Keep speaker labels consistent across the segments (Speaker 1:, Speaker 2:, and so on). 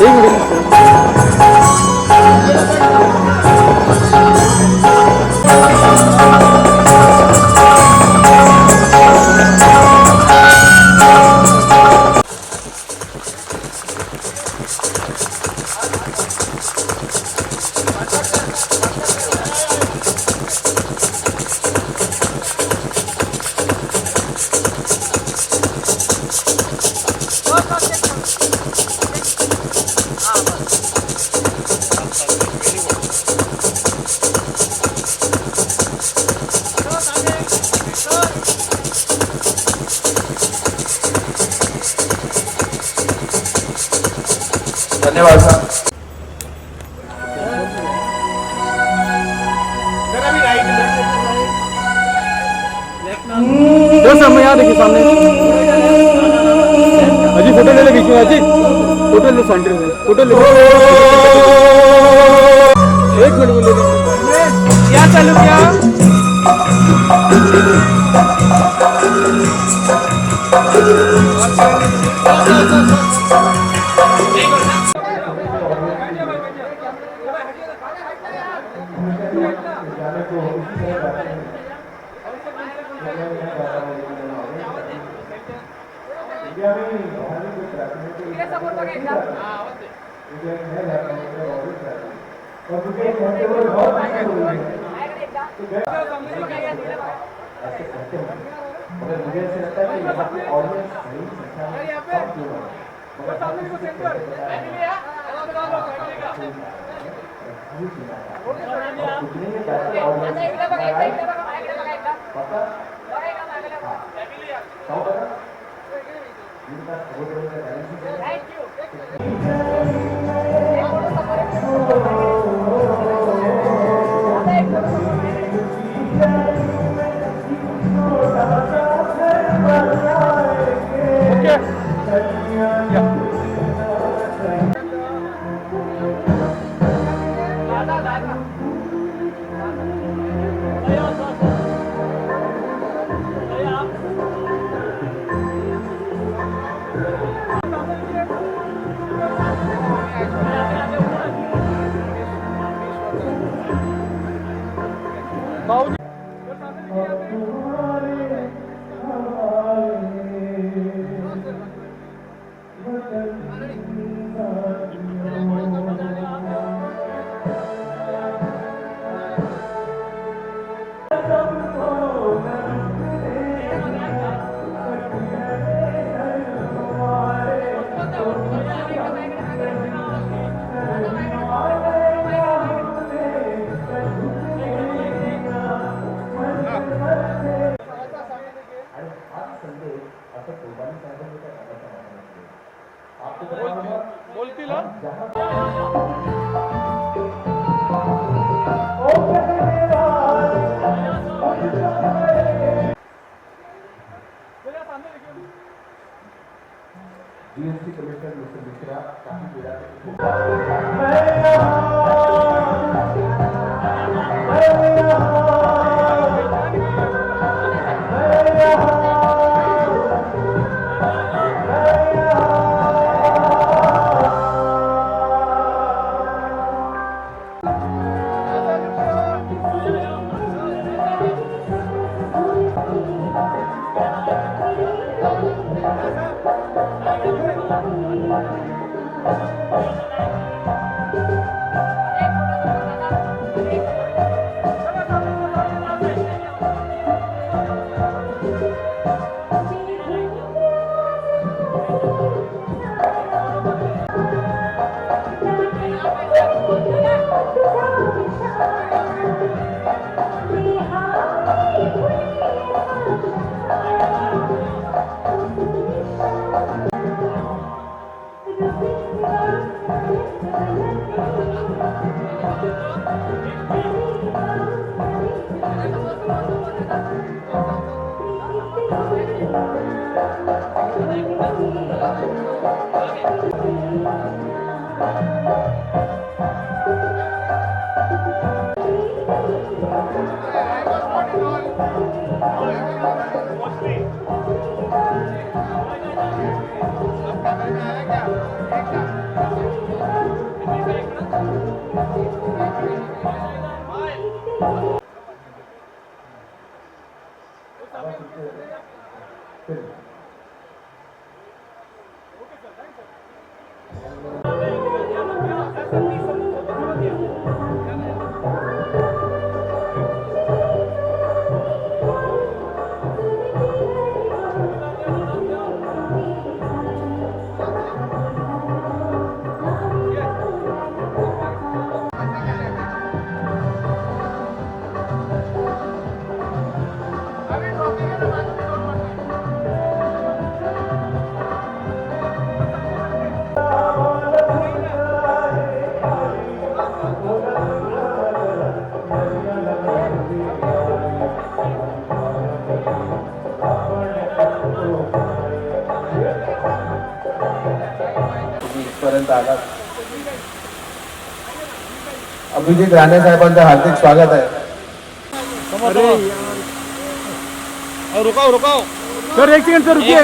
Speaker 1: एक मिनट।
Speaker 2: धन्यवाद सर।
Speaker 1: जो सामने यहाँ देखिए सामने अजी फोटो ले ले बीच में अजी फोटो ले सेंटर में फोटो ले एक मिनट बोले क्या चालू किया
Speaker 2: मगर मुझे ऐसा लगता है कि यहाँ पे ऑडियंस बड़ी संख्या में कम क्यों है मगर हम किसी को कैसे बताएं उतने में बेहतर ऑडियंस पता क्यों पता इनका बहुत बड़ा टैलेंट
Speaker 1: बोलतील
Speaker 2: जीएसटी कमिश्नर मिस्टर मिश्रा काफी पर्यंत आला. अभिजित राणे साहेबांचं हार्दिक स्वागत आहे.
Speaker 1: अरे
Speaker 3: रुकाओ रुकाओ
Speaker 1: सर एक सेकंड सर रुकिए.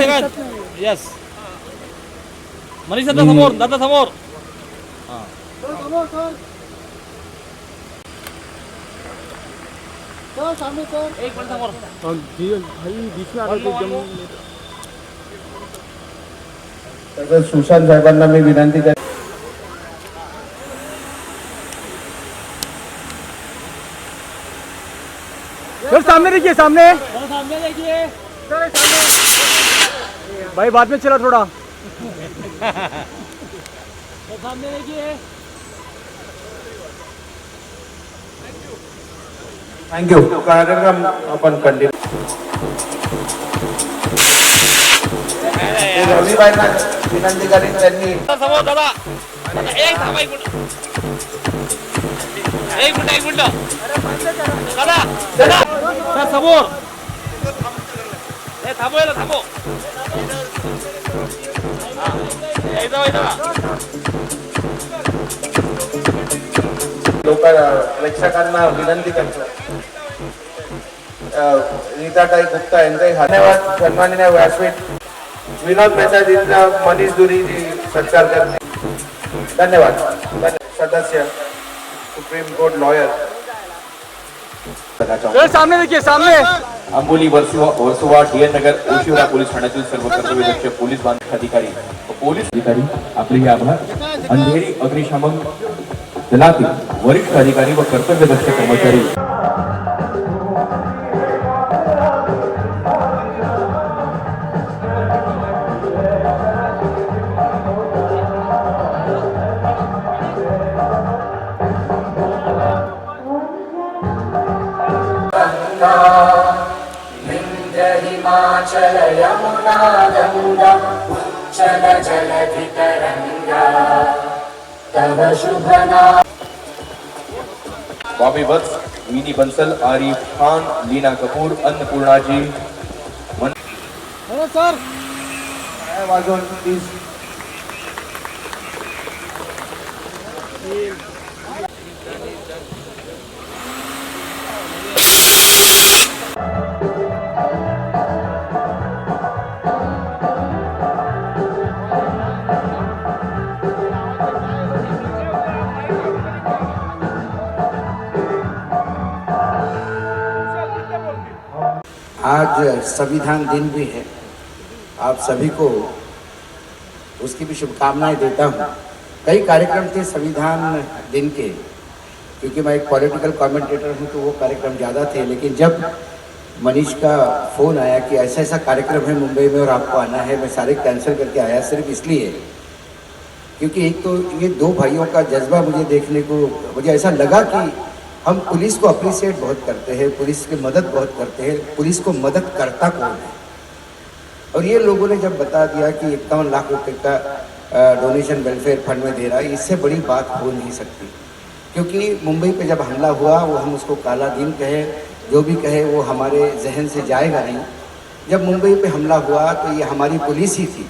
Speaker 3: यस मनीष दादा समोर दादा समोर एक मिनिट समोर
Speaker 1: जी भाई बीच में आ गए एकदम.
Speaker 2: तसंच सुशांत साहेबांना मी विनंती करतो.
Speaker 1: सर सामने देखिए सामने.
Speaker 3: सामने देखिए
Speaker 1: भाई बाद में चला थोड़ा.
Speaker 3: सामने देखिए
Speaker 2: थँक्यू. कार्यक्रम आपण कंटिन्यू. रविबाईंना विनंती करीन त्यांनी
Speaker 3: समोर दादा दादा एक थांबा एक मिनिट दादा दादा सर समोर थांबवायला थांबव
Speaker 2: लोक प्रेक्षकांना विनंती करतो. रीताताई गुप्ता यांचाही धन्यवाद. सन्माननीय व्यासपीठ विनोद मेहताजींचा मनीष दुरीजी सत्कार करते. धन्यवाद. सदस्य सुप्रीम कोर्ट लॉयर
Speaker 1: सर सामने देखिए सामने.
Speaker 4: आंबोली वर्सोवा डीएन नगर ओशिवरा पोलीस ठाण्यातील सर्व कर्तव्यदक्ष पोलीस बांधव अधिकारी व पोलीस अधिकारी आपले हे आभार. अंधेरी अग्निशमन दलातील वरिष्ठ अधिकारी व कर्तव्यदक्ष कर्मचारी
Speaker 5: हिमाचल यमुना गंगा उच्चल जलधि तरंगा तव शुभ नाम.
Speaker 4: बॉबी वत्स, विनी बंसल, आरिफ खान, लीना कपूर, अन्नपूर्णा जी
Speaker 1: सर
Speaker 2: वाजवून प्लीज.
Speaker 6: आज संविधान दिन भी है. आप सभी को उसकी भी शुभकामनाएं देता हूँ. कई कार्यक्रम थे संविधान दिन के, क्योंकि मैं एक पॉलिटिकल कमेंटेटर हूँ तो वो कार्यक्रम ज़्यादा थे. लेकिन जब मनीष का फ़ोन आया कि ऐसा ऐसा कार्यक्रम है मुंबई में और आपको आना है, मैं सारे कैंसिल करके आया. सिर्फ इसलिए क्योंकि एक तो ये दो भाइयों का जज्बा मुझे देखने को, मुझे ऐसा लगा कि हम पुलिस को अप्रिशिएट बहुत करते हैं, पुलिस की मदद बहुत करते हैं. पुलिस को मदद करता कौन है? और ये लोगों ने जब बता दिया कि 51 लाख रुपए का डोनेशन वेलफेयर फंड में दे रहा है, इससे बड़ी बात हो नहीं सकती. क्योंकि मुंबई पे जब हमला हुआ वो हम उसको काला दिन कहे, जो भी कहे वो हमारे जहन से जाएगा नहीं. जब मुंबई पे हमला हुआ तो ये हमारी पुलिस ही थी.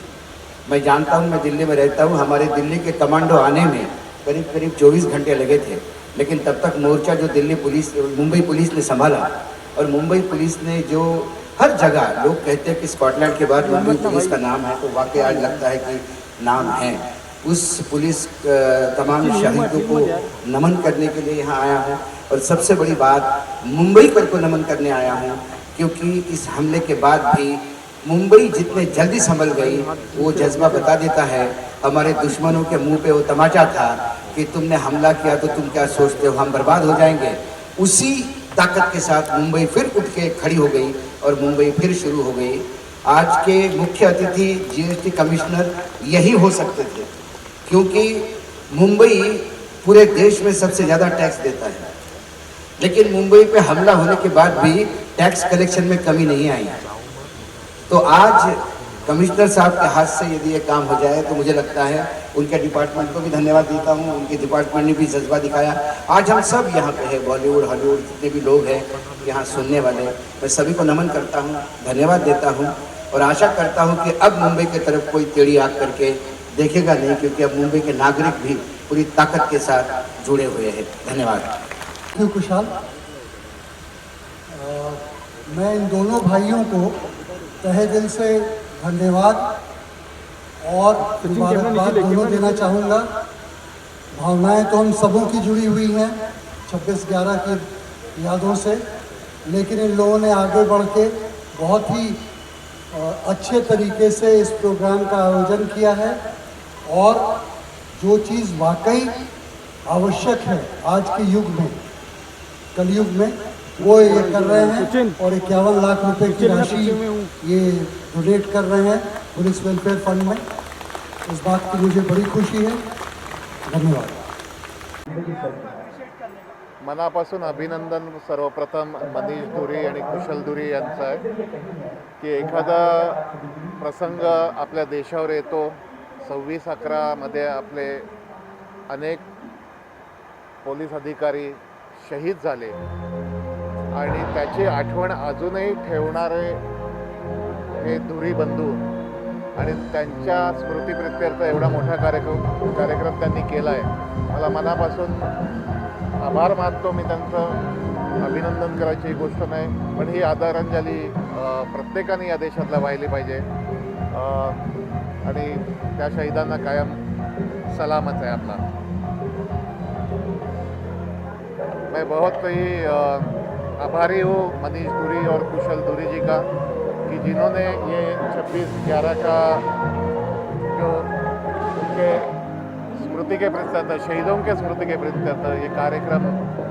Speaker 6: मैं जानता हूँ, मैं दिल्ली में रहता हूँ, हमारे दिल्ली के कमांडो आने में करीब करीब 24 घंटे लगे थे. लेकिन तब तक मोर्चा जो दिल्ली पुलिस मुंबई पुलिस ने संभाला. और मुंबई पुलिस ने जो हर जगह, लोग कहते हैं कि स्कॉटलैंड के बाद मुंबई पुलिस का नाम है, तो वाकई आज लगता है कि नाम है. उस पुलिस तमाम शहीदों को नमन करने के लिए यहाँ आया हूँ। और सबसे बड़ी बात, मुंबई को नमन करने आया हूँ, क्योंकि इस हमले के बाद भी मुंबई जितने जल्दी संभल गई वो जज्बा बता देता है। हमारे दुश्मनों के मुंह पे वो तमाचा था कि तुमने हमला किया तो तुम क्या सोचते हो हम बर्बाद हो जाएंगे। उसी ताकत के साथ मुंबई फिर उठ के खड़ी हो गई और मुंबई फिर शुरू हो गई। आज के मुख्य अतिथि जीएसटी कमिश्नर यही हो सकते थे, क्योंकि मुंबई पूरे देश में सबसे ज़्यादा टैक्स देता है, लेकिन मुंबई पे हमला होने के बाद भी टैक्स कलेक्शन में कमी नहीं आई। तो आज कमिश्नर साहब के हाथ से यदि ये काम हो जाए तो मुझे लगता है उनके डिपार्टमेंट को भी धन्यवाद देता हूँ। उनके डिपार्टमेंट ने भी जज्बा दिखाया। आज हम सब यहाँ पे हैं, बॉलीवुड हॉलीवुड जितने भी लोग हैं यहाँ सुनने वाले, मैं सभी को नमन करता हूँ, धन्यवाद देता हूँ और आशा करता हूँ कि अब मुंबई की तरफ कोई टेढ़ी आँख करके देखेगा नहीं, क्योंकि अब मुंबई के नागरिक भी पूरी ताकत के साथ जुड़े हुए हैं। धन्यवाद।
Speaker 7: कुशाल, मैं इन दोनों भाइयों को तहे दिल से धन्यवाद और मुबारकबाद दोनों देना चाहूँगा। भावनाएं तो हम सबों की जुड़ी हुई हैं 26/11 की यादों से, लेकिन इन लोगों ने आगे बढ़ के बहुत ही अच्छे तरीके से इस प्रोग्राम का आयोजन किया है और जो चीज़ वाकई आवश्यक है आज के युग में, कलयुग में, वो ये कर रहे हैं और 51 लाख रुपए की राशि ये डोनेट कर रहे हैं पुलिस वेलफेयर फंड में। इस बात की मुझे बड़ी खुशी है। धन्यवाद।
Speaker 8: मनापासून अभिनंदन सर्वप्रथम मनीष धुरी आणि कुशल धुरी यांचं आहे की एखादा प्रसंग आपल्या देशावर येतो। 26/11 आपले अनेक पोलीस अधिकारी शहीद झाले आणि त्याची आठवण अजूनही ठेवणारे हे धुरी बंधू आणि त्यांच्या स्मृतीप्रित्यर्थ एवढा मोठा कार्यक्रम त्यांनी केला आहे। मला मनापासून आभार मानतो मी त्यांचं। अभिनंदन करायची ही गोष्ट नाही, पण ही आदरांजली प्रत्येकाने या देशातला वाहिली पाहिजे आणि त्या शहीदांना कायम सलामत है अपना। मैं बहुत ही आभारी हूँ मनीष धुरी और कुशल धुरी जी का कि जिन्होंने ये 26/11 का जो उनके स्मृति के प्रत्यर्थ, शहीदों के स्मृति के प्रत्यर्थ ये कार्यक्रम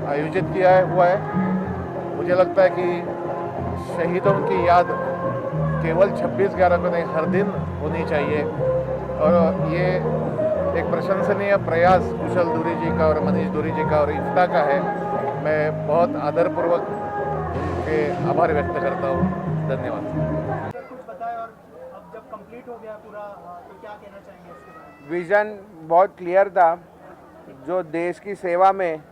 Speaker 8: आयोजित किया हुआ है। मुझे लगता है कि शहीदों की याद केवल 26/11 को नहीं, हर दिन होनी चाहिए और ये एक प्रशंसनीय प्रयास कुशल धुरी जी का और मनीष धुरी जी का और इफ्ता का है। मैं बहुत आदरपूर्वक उनके आभार व्यक्त करता हूँ। धन्यवाद।
Speaker 9: कुछ बताएं और अब जब कंप्लीट हो गया पूरा तो क्या कहना चाहेंगे इसके बारे में?
Speaker 10: विज़न बहुत क्लियर था। जो देश की सेवा में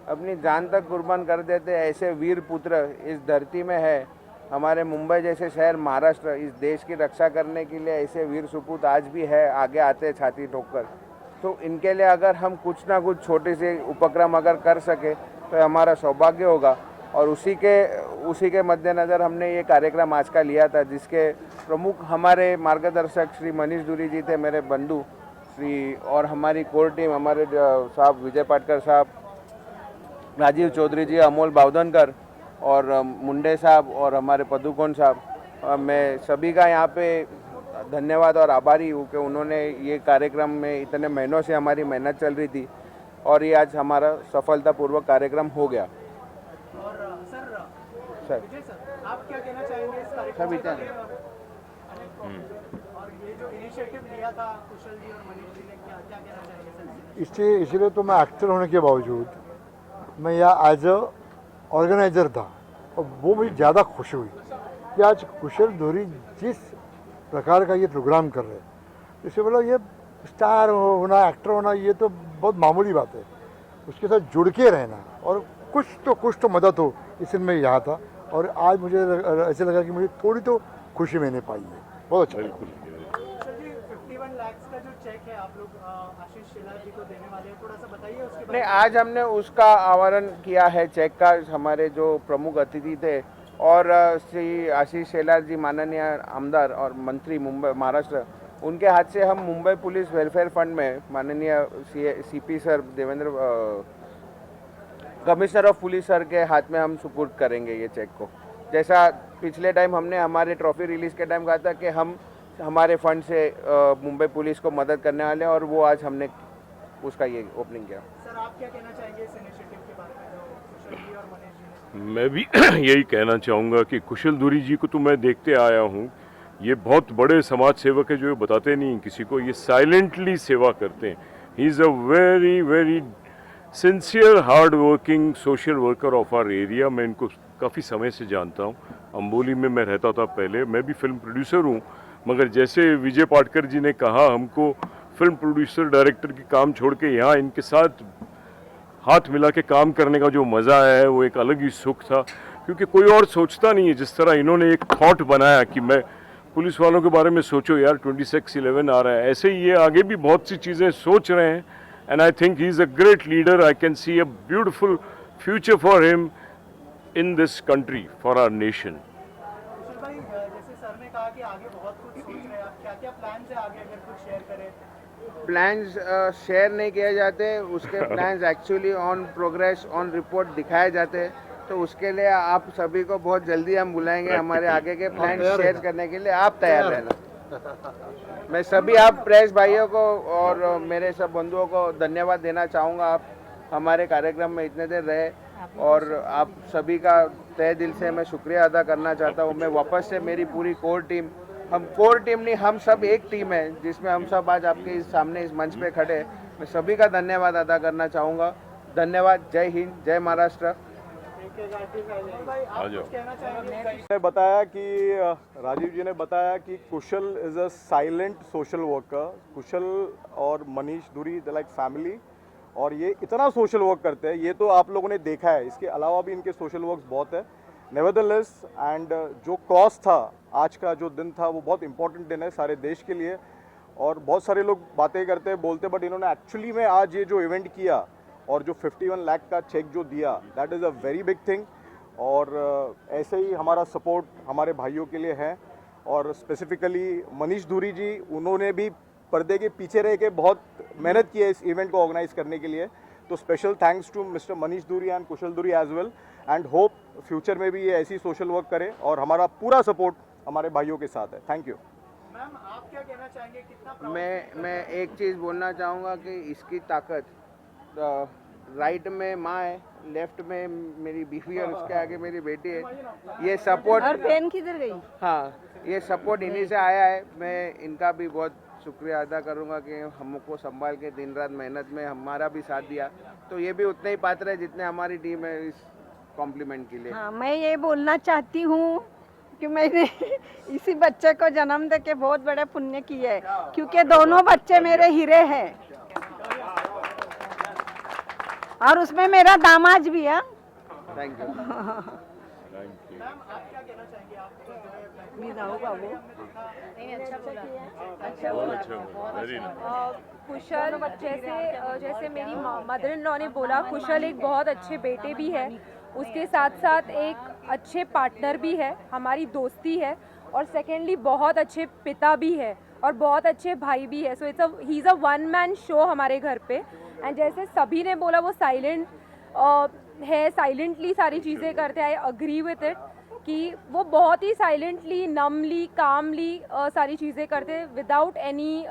Speaker 10: अपनी जान तक कुर्बान कर देते ऐसे वीर पुत्र इस धरती में है। हमारे मुंबई जैसे शहर, महाराष्ट्र, इस देश की रक्षा करने के लिए ऐसे वीर सुपूत आज भी है, आगे आते छाती ठोककर। तो इनके लिए अगर हम कुछ ना कुछ छोटे से उपक्रम अगर कर सके तो हमारा सौभाग्य होगा। और उसी के मद्देनज़र हमने ये कार्यक्रम आज का लिया था, जिसके प्रमुख हमारे मार्गदर्शक श्री मनीष धुरी जी थे, मेरे बंधु श्री, और हमारी कोर टीम, हमारे साहब विजय पाटकर साहब, राजीव चौधरी जी, अमोल बावधनकर और मुंडे साहब और हमारे पदुकोण साहब। मैं सभी का यहाँ पे धन्यवाद और आभारी हूँ कि उन्होंने ये कार्यक्रम में इतने महीनों से हमारी मेहनत चल रही थी और ये आज हमारा सफलतापूर्वक कार्यक्रम हो गया।
Speaker 9: और सर विजय सर, आप क्या कहना चाहेंगे इस कार्यक्रम के बारे में? और ये जो इनिशिएटिव लिया था कुशल जी और मनीष जी ने, क्या कहना चाहेंगे सर?
Speaker 1: इसलिए तो मैं एक्टर होने के बावजूद मैं यहाँ एज अ ऑर्गेनाइज़र था और वो मुझे ज़्यादा खुशी हुई कि आज कुशल धुरी जिस प्रकार का ये प्रोग्राम कर रहे हैं, इससे बोला ये स्टार होना, एक्टर होना, ये तो बहुत मामूली बात है। उसके साथ जुड़ के रहना और कुछ तो मदद हो, इसलिए मैं यहाँ था। और आज मुझे ऐसे लगा कि मुझे थोड़ी तो खुशी मैंने पाई है। बहुत अच्छा।
Speaker 9: सर जी, 51 लाख का जो चेक है आप लोग आशीष शेलार जी को देने वाले हैं, थोड़ा सा बताइए उसके बारे में।
Speaker 10: आज हमने उसका आवरण किया है चेक का। हमारे जो प्रमुख अतिथि थे और श्री आशीष शेलार जी, माननीय आमदार और मंत्री मुंबई महाराष्ट्र, उनके हाथ से हम मुंबई पुलिस वेलफेयर फंड में माननीय CP sir Devendra commissioner of police sir के हाथ में हम सुपुर्द करेंगे ये चेक को। जैसा पिछले टाइम हमने हमारे ट्रॉफी रिलीज़ के टाइम कहा था कि हम हमारे फंड से मुंबई पुलिस को मदद करने वाले हैं, और वो आज हमने उसका ये ओपनिंग किया।
Speaker 9: सर आप क्या कहना चाहेंगे इस इनिशिएटिव के बारे में जो कुशल जी और मनीष जी ने?
Speaker 11: मैं भी यही कहना चाहूँगा कि कुशल दुरी जी को तो मैं देखते आया हूँ, ये बहुत बड़े समाज सेवक है जो बताते नहीं किसी को, ये साइलेंटली सेवा करते हैं। He is a very very sincere hard working social worker of our area. मैं इनको काफ़ी समय से जानता हूँ, अम्बोली में मैं रहता था पहले, मैं भी फिल्म प्रोड्यूसर हूँ, मगर जैसे विजय पाटकर जी ने कहा हमको फिल्म प्रोड्यूसर डायरेक्टर की काम छोड़ के यहाँ इनके साथ हाथ मिला के काम करने का जो मज़ा है वो एक अलग ही सुख था, क्योंकि कोई और सोचता नहीं है। जिस तरह इन्होंने एक थॉट बनाया कि मैं पुलिस वालों के बारे में सोचो यार 26/11 आ रहा है, ऐसे ही ये आगे भी बहुत सी चीज़ें सोच रहे हैं। And I think he is a great leader. I can see a beautiful future for him in this country, for our nation.
Speaker 9: Kushal भाई जैसे सर ने कहा कि आगे बहुत कुछ सोच रहे हैं आप, क्या क्या प्लान है आगे, अगर कुछ शेयर करें?
Speaker 10: प्लान्स शेयर नहीं किए जाते, उसके plans actually on progress on report दिखाए जाते हैं। तो उसके लिए आप सभी को बहुत जल्दी हम बुलाएंगे हमारे आगे के प्लान शेयर करने के लिए, आप तैयार रहना। मैं सभी आप प्रेस भाइयों को और मेरे सब बंधुओं को धन्यवाद देना चाहूँगा। आप हमारे कार्यक्रम में इतने देर रहे, और आप सभी का तहे दिल से मैं शुक्रिया अदा करना चाहता हूँ। मैं वापस से मेरी पूरी कोर टीम, हम कोर टीम नहीं, हम सब एक टीम है जिसमें हम सब आज आपके इस सामने इस मंच पे खड़े, मैं सभी का धन्यवाद अदा करना चाहूँगा। धन्यवाद। जय हिंद, जय महाराष्ट्र।
Speaker 12: ने बताया कि राजीव जी ने बताया कि Kushal is a silent social worker. Kushal और मनीष धुरी द लाइक फैमिली, और ये इतना सोशल वर्क करते हैं, ये तो आप लोगों ने देखा है। इसके अलावा भी इनके सोशल वर्क्स बहुत है। नेवरदलेस एंड जो कॉज था, आज का जो दिन था वो बहुत इंपॉर्टेंट दिन है सारे देश के लिए। और बहुत सारे लोग बातें करते हैं बोलते, बट इन्होंने एक्चुअली में आज ये जो इवेंट किया और जो 51 लाख का चेक जो दिया, that is a very big thing. और ऐसे ही हमारा सपोर्ट हमारे भाइयों के लिए है। और स्पेसिफिकली मनीष धुरी जी, उन्होंने भी पर्दे के पीछे रह के बहुत मेहनत की है इस इवेंट को ऑर्गेनाइज करने के लिए। तो special thanks to mister Manish Dhuri and Kushal Dhuri as well, and hope future में भी ये ऐसी सोशल वर्क करे, और हमारा पूरा सपोर्ट हमारे भाइयों के साथ है। Thank you.
Speaker 9: मैम आप क्या कहना चाहेंगे, कितना
Speaker 10: मैं एक चीज़ बोलना चाहूँगा कि इसकी ताकत, राइट में माँ है, लेफ्ट में मेरी बीवी और उसके आगे मेरी बेटी है। ये सपोर्ट,
Speaker 13: और पेन किधर गई?
Speaker 10: हाँ, ये सपोर्ट इन्हीं से आया है। मैं इनका भी बहुत शुक्रिया अदा करूँगा कि हमको संभाल के दिन रात मेहनत में हमारा भी साथ दिया। तो ये भी उतने ही पात्र है जितने हमारी टीम है इस कॉम्प्लीमेंट के लिए।
Speaker 13: हाँ, मैं ये बोलना चाहती हूँ कि मैंने इसी बच्चे को जन्म दे के बहुत बड़ा पुण्य किया है, क्योंकि दोनों बच्चे मेरे हीरे हैं, और उसमें मेरा दामाद भी है।
Speaker 10: Thank you.
Speaker 9: मैम आप क्या कहना चाहेंगे, आप
Speaker 14: कुशल, जैसे मेरी मदर इन लॉ ने बोला, कुशल एक बहुत अच्छे बेटे भी है, उसके साथ साथ एक अच्छे पार्टनर भी है, हमारी दोस्ती है, और सेकेंडली बहुत अच्छे पिता भी है और बहुत अच्छे भाई भी है। So he is a one man show हमारे घर पे। एंड जैसे सभी ने बोला, वो साइलेंट है, साइलेंटली सारी चीज़ें करते हैं। आई अग्री विथ इट कि वो बहुत ही साइलेंटली, नमली, कामली सारी चीज़ें करते हैं, without any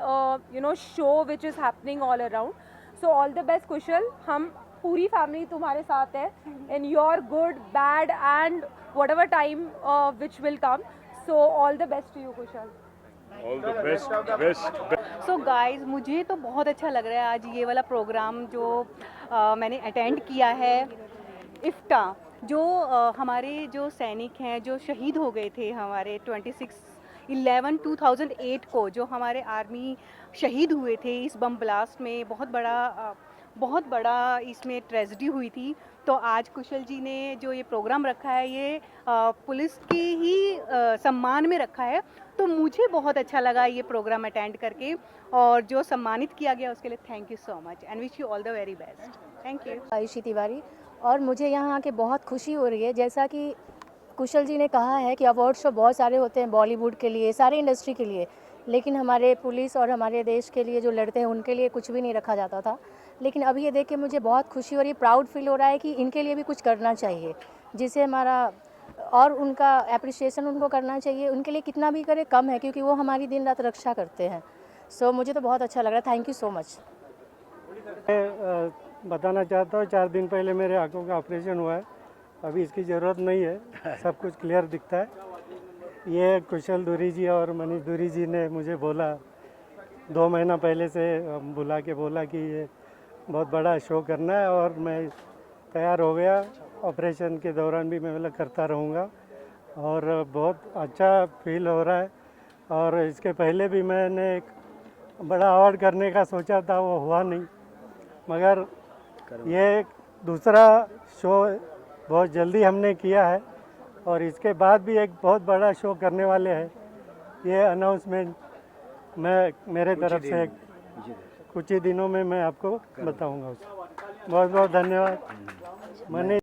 Speaker 14: show which is happening all around. So all the best Kushal, हम पूरी फैमिली तुम्हारे साथ है in your good, bad and whatever time which will come. So all the best to you Kushal.
Speaker 11: All the best.
Speaker 15: So guys, मुझे तो बहुत अच्छा लग रहा है आज ये वाला प्रोग्राम जो मैंने अटेंड किया है। इफ्टा जो हमारे जो सैनिक हैं जो शहीद हो गए थे, हमारे 26/11/2008 को जो हमारे आर्मी शहीद हुए थे इस बम ब्लास्ट में, बहुत बड़ा इसमें ट्रेजेडी हुई थी। तो आज कुशल जी ने जो ये प्रोग्राम रखा है, ये पुलिस की ही सम्मान में रखा है। तो मुझे बहुत अच्छा लगा ये प्रोग्राम अटेंड करके, और जो सम्मानित किया गया उसके लिए thank you so much and wish you all the very best. Thank you.
Speaker 16: Ayushi Tiwari, और मुझे यहाँ आके बहुत खुशी हो रही है। जैसा कि कुशल जी ने कहा है कि अवार्ड शो बहुत सारे होते हैं बॉलीवुड के लिए, सारे इंडस्ट्री के लिए, लेकिन हमारे पुलिस और हमारे देश के लिए जो लड़ते हैं उनके लिए कुछ भी नहीं रखा जाता था। लेकिन अभी ये देख के मुझे बहुत खुशी हो रही है, प्राउड फील हो रहा है कि इनके लिए भी कुछ करना चाहिए, जिससे हमारा और उनका एप्रिसिएशन उनको करना चाहिए। उनके लिए कितना भी करे कम है, क्योंकि वो हमारी दिन रात रक्षा करते हैं। सो मुझे तो बहुत अच्छा लग रहा है। Thank you so much.
Speaker 17: बताना चाहता हूँ, 4 दिन पहले मेरे आंखों का ऑपरेशन हुआ है। अभी इसकी ज़रूरत नहीं है, सब कुछ क्लियर दिखता है। ये कुशल दूरी जी और मनीष दूरी जी ने मुझे बोला 2 महीना पहले से, बुला के बोला कि ये बहुत बड़ा शो करना है, और मैं तैयार हो गया। ऑपरेशन के दौरान भी मैं मतलब करता रहूँगा, और बहुत अच्छा फील हो रहा है। और इसके पहले भी मैंने एक बड़ा अवार्ड करने का सोचा था, वो हुआ नहीं, मगर ये दूसरा शो बहुत जल्दी हमने किया है, और इसके बाद भी एक बहुत बड़ा शो करने वाले हैं। ये अनाउंसमेंट मैं मेरे तरफ से कुछ ही दिनों में मैं आपको बताऊंगा। बहुत बहुत धन्यवाद। मैंने